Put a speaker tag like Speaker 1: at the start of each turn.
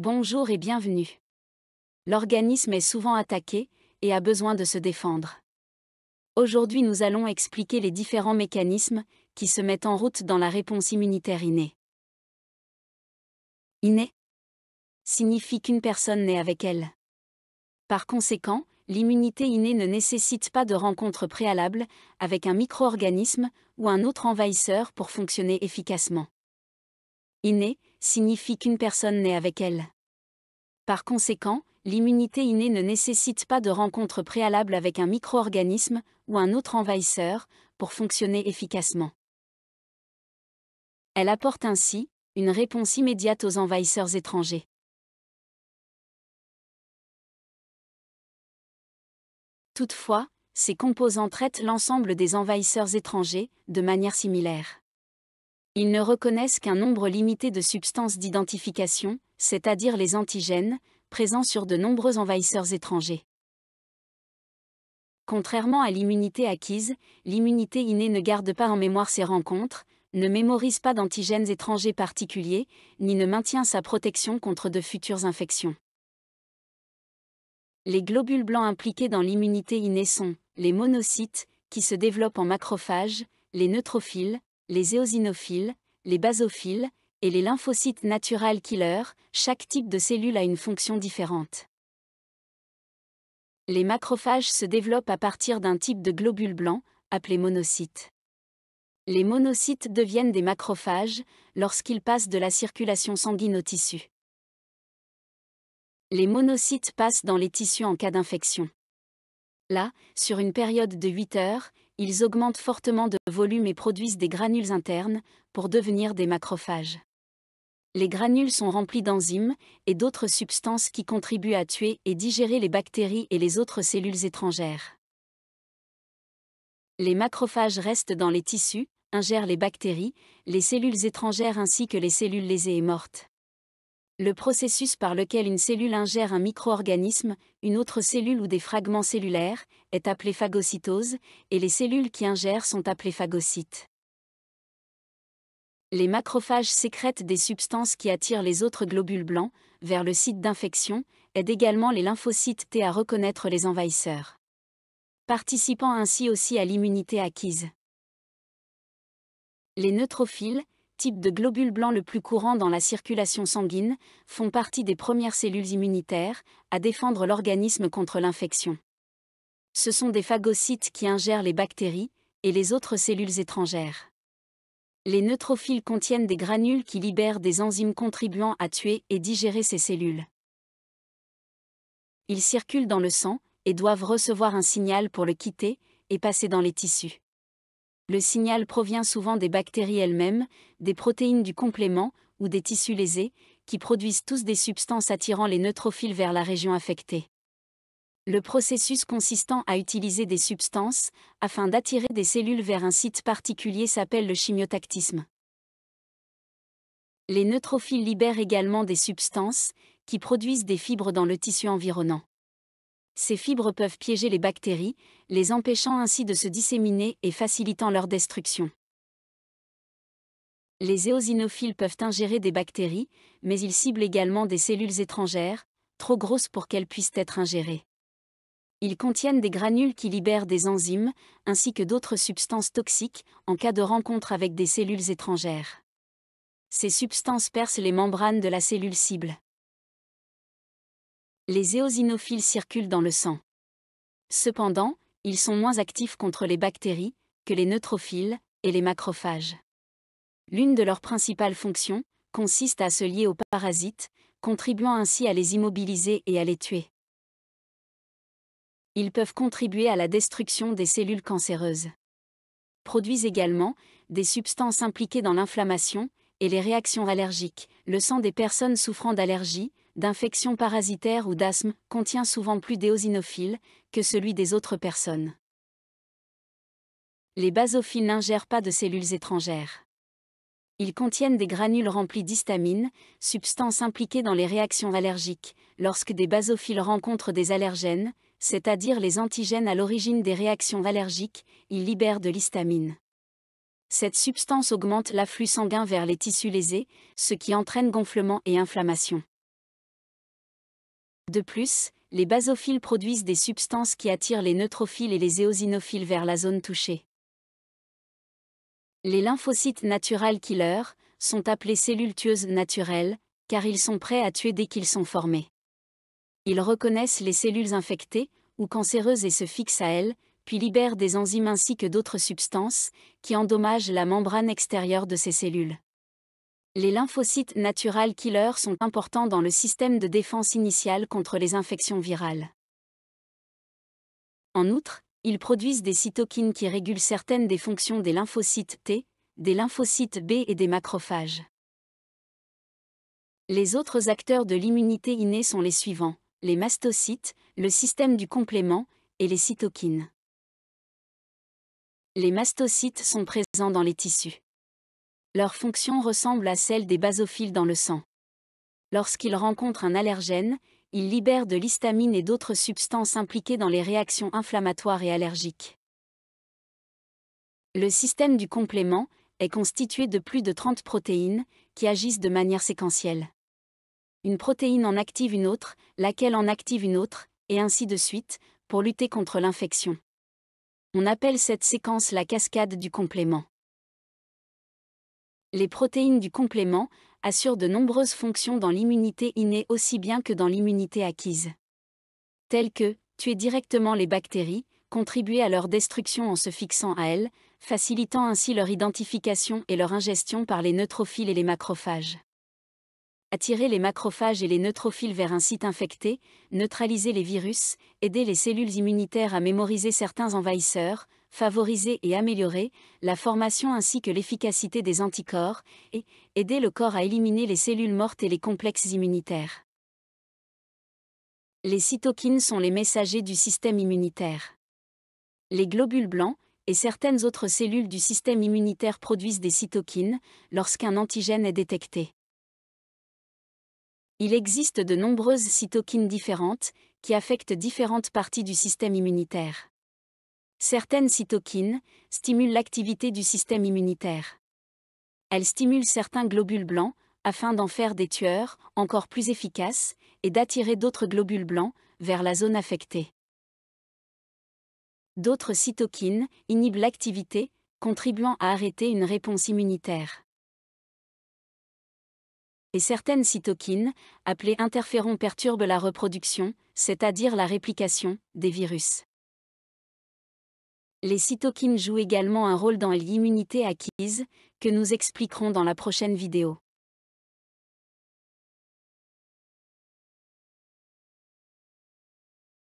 Speaker 1: Bonjour et bienvenue. L'organisme est souvent attaqué et a besoin de se défendre. Aujourd'hui, nous allons expliquer les différents mécanismes qui se mettent en route dans la réponse immunitaire innée. Innée signifie qu'une personne naît avec elle. Par conséquent, l'immunité innée ne nécessite pas de rencontre préalable avec un micro-organisme ou un autre envahisseur pour fonctionner efficacement. Innée signifie qu'une personne naît avec elle. Par conséquent, l'immunité innée ne nécessite pas de rencontre préalable avec un micro-organisme ou un autre envahisseur pour fonctionner efficacement. Elle apporte ainsi une réponse immédiate aux envahisseurs étrangers. Toutefois, ces composants traitent l'ensemble des envahisseurs étrangers de manière similaire. Ils ne reconnaissent qu'un nombre limité de substances d'identification, c'est-à-dire les antigènes, présents sur de nombreux envahisseurs étrangers. Contrairement à l'immunité acquise, l'immunité innée ne garde pas en mémoire ses rencontres, ne mémorise pas d'antigènes étrangers particuliers, ni ne maintient sa protection contre de futures infections. Les globules blancs impliqués dans l'immunité innée sont les monocytes, qui se développent en macrophages, les neutrophiles, les éosinophiles, les basophiles, et les lymphocytes natural killers. Chaque type de cellule a une fonction différente. Les macrophages se développent à partir d'un type de globule blanc, appelé monocyte. Les monocytes deviennent des macrophages lorsqu'ils passent de la circulation sanguine au tissu. Les monocytes passent dans les tissus en cas d'infection. Là, sur une période de 8 heures, ils augmentent fortement de volume et produisent des granules internes pour devenir des macrophages. Les granules sont remplis d'enzymes et d'autres substances qui contribuent à tuer et digérer les bactéries et les autres cellules étrangères. Les macrophages restent dans les tissus, ingèrent les bactéries, les cellules étrangères ainsi que les cellules lésées et mortes. Le processus par lequel une cellule ingère un micro-organisme, une autre cellule ou des fragments cellulaires, est appelé phagocytose, et les cellules qui ingèrent sont appelées phagocytes. Les macrophages sécrètent des substances qui attirent les autres globules blancs vers le site d'infection, aident également les lymphocytes T à reconnaître les envahisseurs, participant ainsi aussi à l'immunité acquise. Les neutrophiles, type de globule blanc le plus courant dans la circulation sanguine, font partie des premières cellules immunitaires à défendre l'organisme contre l'infection. Ce sont des phagocytes qui ingèrent les bactéries et les autres cellules étrangères. Les neutrophiles contiennent des granules qui libèrent des enzymes contribuant à tuer et digérer ces cellules. Ils circulent dans le sang et doivent recevoir un signal pour le quitter et passer dans les tissus. Le signal provient souvent des bactéries elles-mêmes, des protéines du complément ou des tissus lésés, qui produisent tous des substances attirant les neutrophiles vers la région affectée. Le processus consistant à utiliser des substances afin d'attirer des cellules vers un site particulier s'appelle le chimiotactisme. Les neutrophiles libèrent également des substances qui produisent des fibres dans le tissu environnant. Ces fibres peuvent piéger les bactéries, les empêchant ainsi de se disséminer et facilitant leur destruction. Les éosinophiles peuvent ingérer des bactéries, mais ils ciblent également des cellules étrangères, trop grosses pour qu'elles puissent être ingérées. Ils contiennent des granules qui libèrent des enzymes, ainsi que d'autres substances toxiques, en cas de rencontre avec des cellules étrangères. Ces substances percent les membranes de la cellule cible. Les éosinophiles circulent dans le sang. Cependant, ils sont moins actifs contre les bactéries que les neutrophiles et les macrophages. L'une de leurs principales fonctions consiste à se lier aux parasites, contribuant ainsi à les immobiliser et à les tuer. Ils peuvent contribuer à la destruction des cellules cancéreuses. Produisent également des substances impliquées dans l'inflammation et les réactions allergiques. Le sang des personnes souffrant d'allergies, d'infections parasitaires ou d'asthme contient souvent plus d'éosinophiles que celui des autres personnes. Les basophiles n'ingèrent pas de cellules étrangères. Ils contiennent des granules remplies d'histamine, substance impliquée dans les réactions allergiques. Lorsque des basophiles rencontrent des allergènes, c'est-à-dire les antigènes à l'origine des réactions allergiques, ils libèrent de l'histamine. Cette substance augmente l'afflux sanguin vers les tissus lésés, ce qui entraîne gonflement et inflammation. De plus, les basophiles produisent des substances qui attirent les neutrophiles et les éosinophiles vers la zone touchée. Les lymphocytes natural killers sont appelés cellules tueuses naturelles, car ils sont prêts à tuer dès qu'ils sont formés. Ils reconnaissent les cellules infectées ou cancéreuses et se fixent à elles, puis libèrent des enzymes ainsi que d'autres substances, qui endommagent la membrane extérieure de ces cellules. Les lymphocytes natural killers sont importants dans le système de défense initiale contre les infections virales. En outre, ils produisent des cytokines qui régulent certaines des fonctions des lymphocytes T, des lymphocytes B et des macrophages. Les autres acteurs de l'immunité innée sont les suivants: les mastocytes, le système du complément, et les cytokines. Les mastocytes sont présents dans les tissus. Leur fonction ressemble à celle des basophiles dans le sang. Lorsqu'ils rencontrent un allergène, ils libèrent de l'histamine et d'autres substances impliquées dans les réactions inflammatoires et allergiques. Le système du complément est constitué de plus de 30 protéines, qui agissent de manière séquentielle. Une protéine en active une autre, laquelle en active une autre, et ainsi de suite, pour lutter contre l'infection. On appelle cette séquence la cascade du complément. Les protéines du complément assurent de nombreuses fonctions dans l'immunité innée aussi bien que dans l'immunité acquise. Telles que tuer directement les bactéries, contribuer à leur destruction en se fixant à elles, facilitant ainsi leur identification et leur ingestion par les neutrophiles et les macrophages. Attirer les macrophages et les neutrophiles vers un site infecté, neutraliser les virus, aider les cellules immunitaires à mémoriser certains envahisseurs, favoriser et améliorer la formation ainsi que l'efficacité des anticorps, et aider le corps à éliminer les cellules mortes et les complexes immunitaires. Les cytokines sont les messagers du système immunitaire. Les globules blancs et certaines autres cellules du système immunitaire produisent des cytokines lorsqu'un antigène est détecté. Il existe de nombreuses cytokines différentes, qui affectent différentes parties du système immunitaire. Certaines cytokines stimulent l'activité du système immunitaire. Elles stimulent certains globules blancs, afin d'en faire des tueurs, encore plus efficaces, et d'attirer d'autres globules blancs, vers la zone affectée. D'autres cytokines inhibent l'activité, contribuant à arrêter une réponse immunitaire. Et certaines cytokines, appelées interférons, perturbent la reproduction, c'est-à-dire la réplication, des virus. Les cytokines jouent également un rôle dans l'immunité acquise, que nous expliquerons dans la prochaine vidéo.